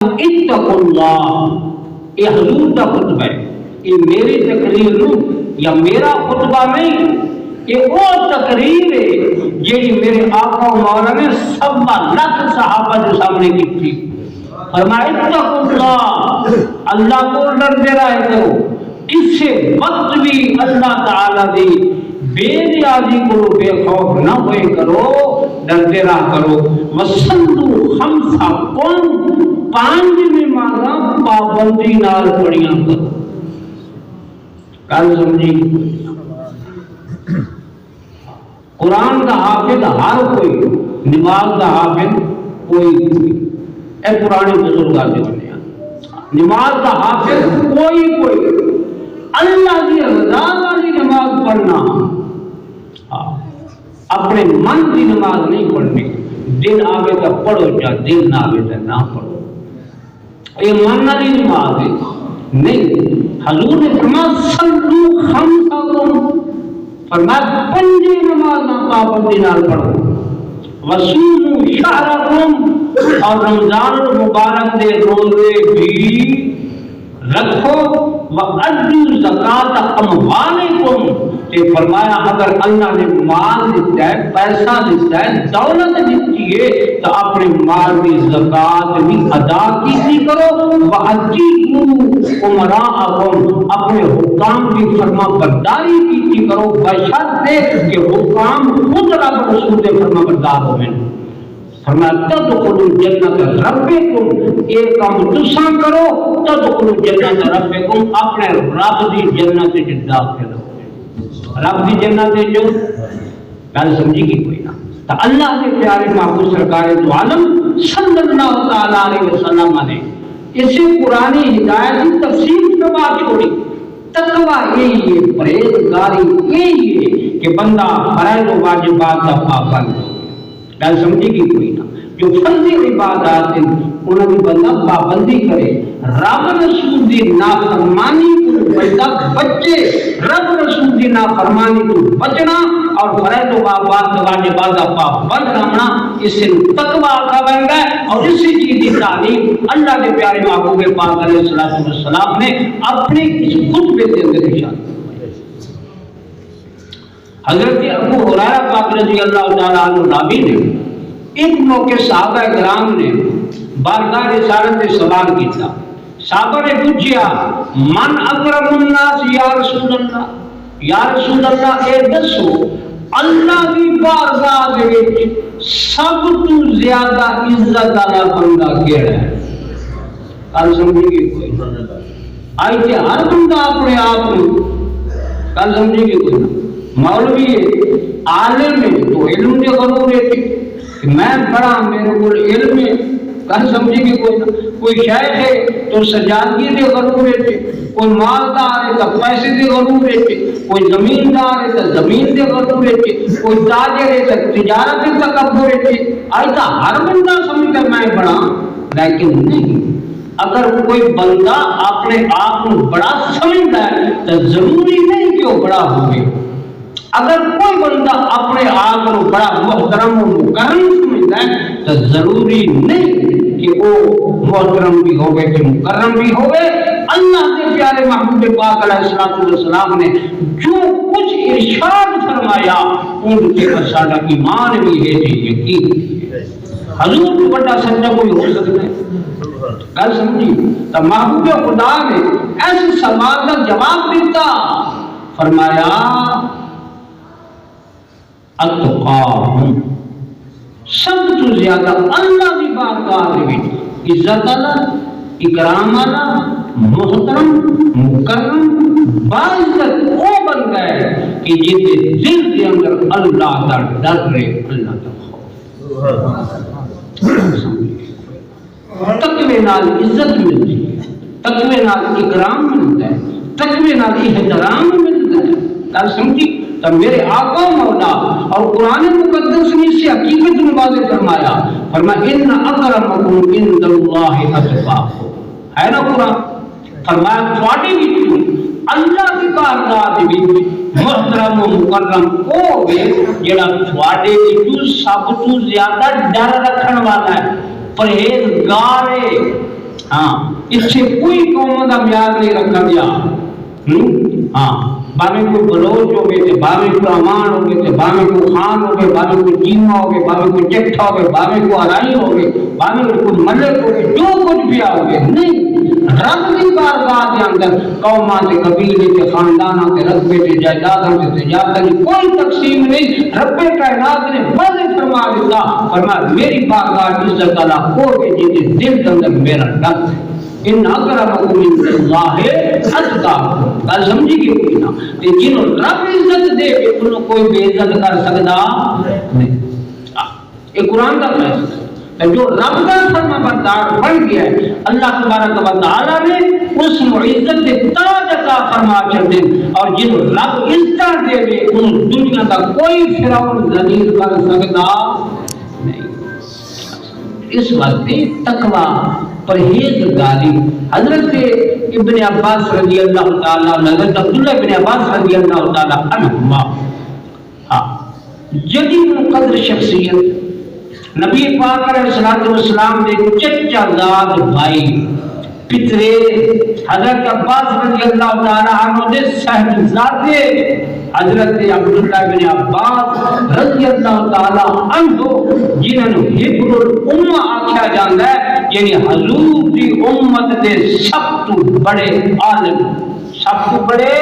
اتقوا اللہ، یہ حضور کا خطبہ ہے، یہ میری تقریر نہیں یا میرا خطبہ نہیں، یہ وہ تقریر ہے جی میرے آقا و مولا نے 1.25 صحابہ جو سامنے کی تھی۔ فرمایا اتقوا اللہ، اللہ کو ڈرتے رہا کرو، کسی وقت بھی اللہ تعالیٰ دی بے نیازی کرو، بے خوف نہ ہوئے کرو، ڈرتے رہا کرو۔ وصلوا خمسکم، 5 نمازاں پابندی نال پڑھیاں کرو۔ گل سمجھی؟ قرآن کا حافظ ہر کوئی، نماز کا حافظ کوئی کوئی، اے پرانے بزرگاں سے بنیا، نماز کا حافظ کوئی اللہ کی رضا والی نماز پڑھنا، اپنے من کی نماز نہیں پڑھنی، دل آگے تو پڑھو یا دل نہ آگے تو نہ پڑھو، یہ من والی نماز ہے نہیں۔ حضور نے فرمایا صلو خمسکم، فرمایا 5 نمازاں پابندی نال پڑھو۔ وصوموا شہرکم، اور رمضان المبارک دے روزے بھی رکھو۔ وَأَدُّوا زَكَاةَ أَمْوَالِكُمْ، کہ فرمایا اگر اللہ نے مال دیتا ہے، پیسہ دیتا ہے، دولت دیتی ہے تو اپنے مال کی زکوٰۃ بھی ادا کیجی کرو۔ وَأَطِیعُوا أُمَرَاءَكُمْ، اپنے حکام کی فرما برداری کیجی کرو، بشرط کہ حکام خود رب رسول کے فرما بردار ہوئے۔ فرمایا تدخلوا الجنت ربکم، ایک کام تساں کرو، تدخلوا الجنت ربکم، اپنے رب دی جنت وچ داخل ہو۔ رب دی جنت جو گل سمجھی گی کوئی نہ، تو اللہ کے پیارے محبوب سرکار دو عالم صلی اللہ تعالی علیہ وسلم نے اسی پرانی ہدایت کی تفصیل کے بعد چھوڑی۔ تقویٰ یہی ہے، پرہیزگاری یہی ہے کہ بندہ فرائض و واجبات کا پابند ہو۔ گل سمجھے گی کوئی نہ، جو فرضی عبادات ہیں انہوں نے بندہ پابندی کرے، رب رسول دی نافرمانی کو بندہ بچے، رب رسول دی نافرمانی کو بچنا اور فرائض و واجبات کا پابند رہنا، اس سے تقویٰ کا بن گئے۔ اور اسی چیز کی تعلیم اللہ کے پیارے محبوب پاک علیہ السلام نے اپنے اس خطبے کے اندر ارشاد۔ حضرت ابو ہریرہ پاک رضی اللہ تعالیٰ عنہ راوی نے ایک موقع صحابہ کرام نے بارگاہ رسالت سے سوال کیا۔ صحابہ نے پوچھا من اکرم الناس یا رسول اللہ، یا رسول اللہ اے دسو اللہ کی بارگاہ دے وچ سب تو زیادہ عزت والا بندہ کیڑا ہے؟ کل سمجھے گی کوئی آئی تے ہر بندہ اپنے آپ کو کل سمجھے گی کوئی مولوی ہے، عالم ہے تو علم کے غرور ہے کہ میں بڑا میرے کو علم ہے، کل سمجھے گی کوئی نہ، کوئی شیخ ہے تو سجادگی کے غرور ہے، کوئی مالدار ہے تو پیسے کے غرور ہے، کوئی زمیندار ہے تو زمین کے غرور ہے، کوئی تاجر ہے تو تجارت کے تکبر ہے۔ ایسا ہر بندہ سمجھتا میں بڑا، لیکن نہیں، اگر کوئی بندہ اپنے آپ کو بڑا سمجھتا ہے تو ضروری نہیں کہ وہ بڑا ہوگے۔ اگر کوئی بندہ اپنے آپ کو بڑا محترم و مکرم سمجھتا ہے تو ضروری نہیں کہ وہ محترم بھی ہوگے کہ مکرم بھی ہوگے۔ اللہ کے پیارے محبوب پاک علیہ السلام نے جو کچھ ارشاد فرمایا ان کے سارا ایمان بھی ہے جی یقین بھی ہے۔ حضور کو بڑا سچا کوئی ہو سکتا ہے؟ گل سمجھی؟ تو محبوب خدا نے ایسے سوال کا جواب دیتا، فرمایا اتقاہم، سب تو زیادہ اللہ کی بارگاہ دے وچ عزت والا، اکرام والا، محترم، مکرم، باعزت وہ بن گئے کہ جہدے دل کے اندر اللہ کا ڈر رہے، اللہ کا خوف۔ تقوی نال عزت ملتی ہے، تقوی نال اکرام ملتا ہے، تقوی نال احترام ملتا ہے۔ گل سمجھی؟ تو میرے آقا مولا اور قرآن مقدس نے اس سے حقیقت میں واضح فرمایا، فرمایا ان اکرمکم عند اللہ اتقاکم، ہے نا قرآن؟ فرمایا تھوڑی وچ اللہ کی بارگاہ دے وچ محترم و مکرم او ہوے جڑا تھوڑے وچ سب تو زیادہ ڈر رکھن والا ہے، پرہیزگار ہے، ہاں اس سے کوئی قوم کا معیار نہیں رکھا گیا. ہاں باویں کوئی بلوچ ہو گئے تھے, باویں کوئی امان ہو گئے تھے, باویں کوئی خان ہو گئے, باویں کوئی چیما ہو گئے, باویں کوئی چٹھا ہو گئے, باویں کوئی ارائی ہو گئے, باویں کوئی ملک ہو گئے, جو کچھ بھی ہو گئے نہیں. رب کی بارگاہ کے اندر قوماں تے قبیلے تے خانداناں تے رقبے تے جائیداداں تے تجارتاں کی کوئی تقسیم نہیں. رب کائنات نے واضح فرما دیتا, فرمایا میری بارگاہ کی عزت والا ہوگے جن کے دل کے اندر میرا ڈر ہے. ان اکرمکم عند اللہ اتقاکم. بات سمجھی کہ کوئی نہ جنہوں رب عزت دے کہ انہوں کوئی بے عزت کر سکتا نہیں. یہ قرآن کا فیصلہ ہے. جو رب کا فرما بردار بن گیا ہے اللہ تبارک و تعالی نے اس عزت کے تاج عطا فرما چھڑ دے. اور جنہوں رب عزت دے دے انہوں دنیا کا کوئی فرعون ذلیل کر سکتا نہیں. اس وقت تقوی پرہیزگاری حضرت ابن عباس رضی اللہ تعالیٰ حضرت عبداللہ ابن عباس رضی اللہ تعالیٰ عنہما جلیل القدر شخصیت نبی پاک علیہ السلام نے چچا زاد بھائی پترے حضرت عباس رضی اللہ تعالیٰ عنہ نے صاحبزادے حضرت عبداللہ بن عباس رضی اللہ تعالیٰ عنہ جنہوں نے حبر الامہ آکھا جاندہ ہے, یعنی حضور کی امت دے سب تو بڑے عالم, سب تو بڑے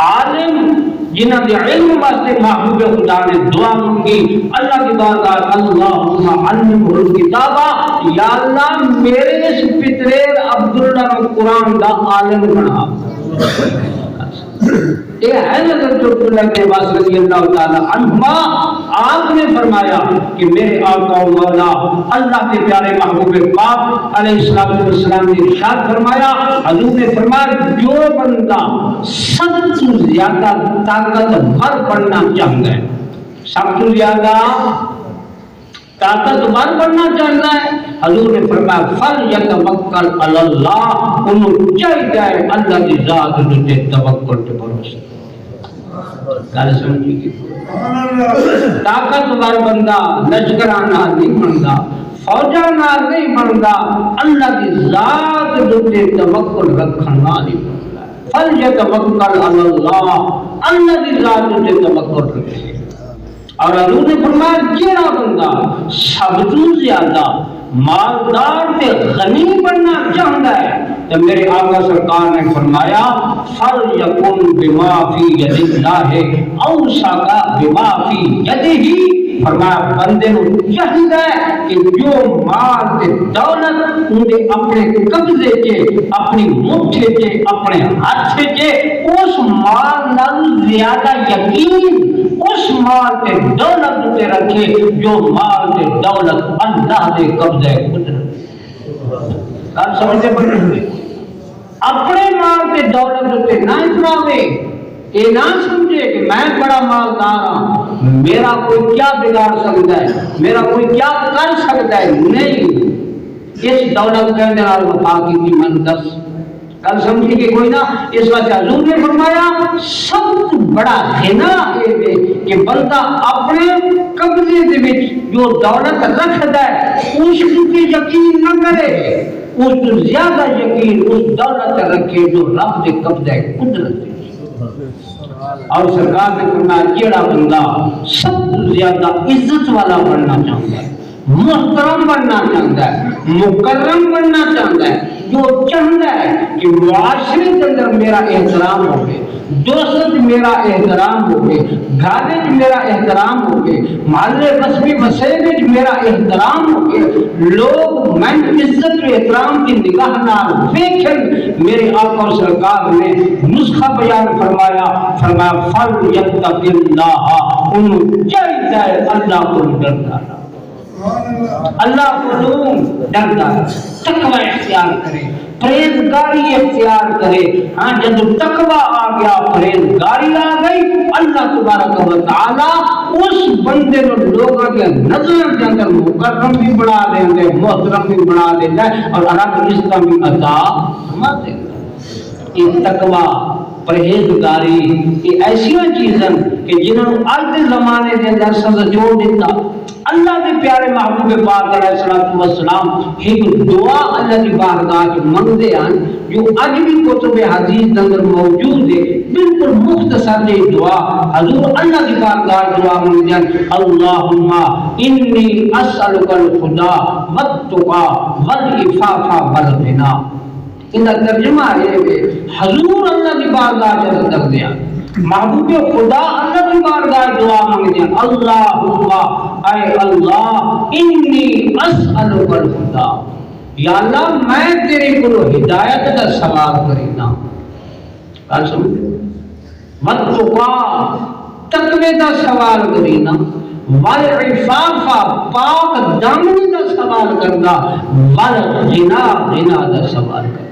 عالم جنہاں دے علم واسطے محبوب خدا نے دعا مانگی اللہ کی بارگاہ اللہم علمہ الکتابہ, یا اللہ میرے اس پتریر عبداللہ کو قرآن دا عالم بنا. یہ ہے حضرت عبداللہ بن عباس رضی اللہ تعالی عنہما. آپ نے فرمایا کہ میرے آقا و مولا اللہ کے پیارے محبوب پاک علیہ السلام نے ارشاد فرمایا, حضور نے فرمایا جو بندہ سب سے زیادہ طاقتور بننا چاہتا ہے, سب سے زیادہ طاقتور بننا چاہتا ہے, حضور نے فرمایا فلیتوکل علی اللہ, انہوں چاہیے اللہ کی ذات تے توکل تے بھروسہ. گل سمجھی گی؟ طاقتور بندہ لشکراں نال نہیں بندا, فوجاں نال نہیں بندا, اللہ کی ذات تے توکل رکھن نال ہی بندا. فلیتوکل علی اللہ, اللہ کی ذات تے توکل رکھے. اور حضور نے فرمایا جیڑا بندہ سب تو زیادہ مالدار تے غنی بننا چاہتا ہے تو میرے آقا سرکار نے فرمایا فَلْيَكُنْ بِمَا فِي يَدِ اللَّهِ أَوْسَقَ بِمَا فِي يَدِهِ. فرمایا بندے کو چاہیے کہ جو مال تے دولت اندے اپنے قبضے چے, اپنی مٹھے چے, اپنے ہاتھ چے, اس مال نال زیادہ یقین اس مال تے دولت تے رکھے جو مال تے دولت اللہ دے قبضے قدرت. آپ سمجھتے بڑھتے اپنے مال تے دولت تے نہ اتراوے, یہ نہ سمجھے کہ میں بڑا مالدار ہوں, میرا کوئی کیا بگاڑ سکتا ہے, میرا کوئی کیا کر سکتا ہے. نہیں, اس دولت کے اندر وفا کی تھی من 10 کل سمجھے کہ کوئی نہ. اس وجہ حضور نے فرمایا سب سے بڑا غنا ہے کہ بندہ اپنے قبضے دے وچ جو دولت رکھدا ہے اس کی یقین نہ کرے, اس تو زیادہ یقین اس دولت رکھے جو رب کے قبضے قدرت. اور سرکار نے فرمایا جیڑا بندہ سب سے زیادہ عزت والا بننا چاہتا ہے, محترم بننا چاہتا ہے, مکرم بننا چاہتا ہے, جو چاہتا ہے کہ معاشرے کے اندر میرا احترام ہو گئے, دوست میرا احترام ہو گئے, گھر میرا احترام ہو گئے, محلے قصبے مسجد میرا احترام ہو گئے, لوگ میں عزت و احترام کی نگاہ نال دیکھیں. میرے آقا سرکار نے نسخہ بیان فرمایا, فرمایا فَلْيَتَّقِ اللَّهَ, انہوں چاہیے اللہ کو ڈرتا ہے, اللہ کو ڈرتا ہے, تقوی اختیار کرے, پرہیزگاری اختیار کرے. ہاں جب تقوی آ گیا, پرہیزگاری آ گئی, اللہ تبارک و تعالی اس بندے کو لوگوں کے نظر کے اندر مکرم بھی بنا دیں, محترم بھی بنا دیتا ہے, اور رب عزت بھی عطا فرما دیتا ہے. یہ تقوی پرہیزگاری یہ ایسی چیزیں کہ کہ جنہوں اج دے زمانے دے اندر سزا جوڑ دیتا اللہ دے پیارے محبوب پاک علیہ الصلوۃ والسلام ایک دعا اللہ کی بارگاہ میں منگتے ہیں جو اج بھی کتب حدیث کے اندر موجود ہے بالکل مختصر یہ دعا حضور اللہ کی بارگاہ دعا منگتے ہیں اللہم انی اسألک الخدا والتقا والعفاف والغنی. ان کا ترجمہ ہے حضور اللہ کی بارگاہ میں کر دیا محبوب خدا اللہ کی بارگاہ دعا مانگتے ہیں اللہم اے اللہ انی اسألک الخدا یا اللہ میں تیرے کو ہدایت کا سوال کرینا کیا سمجھے والتقا تقوی کا سوال کرینا والعفاف پاک دامنی کا سوال کرنا والغنی غنی کا سوال کرنا.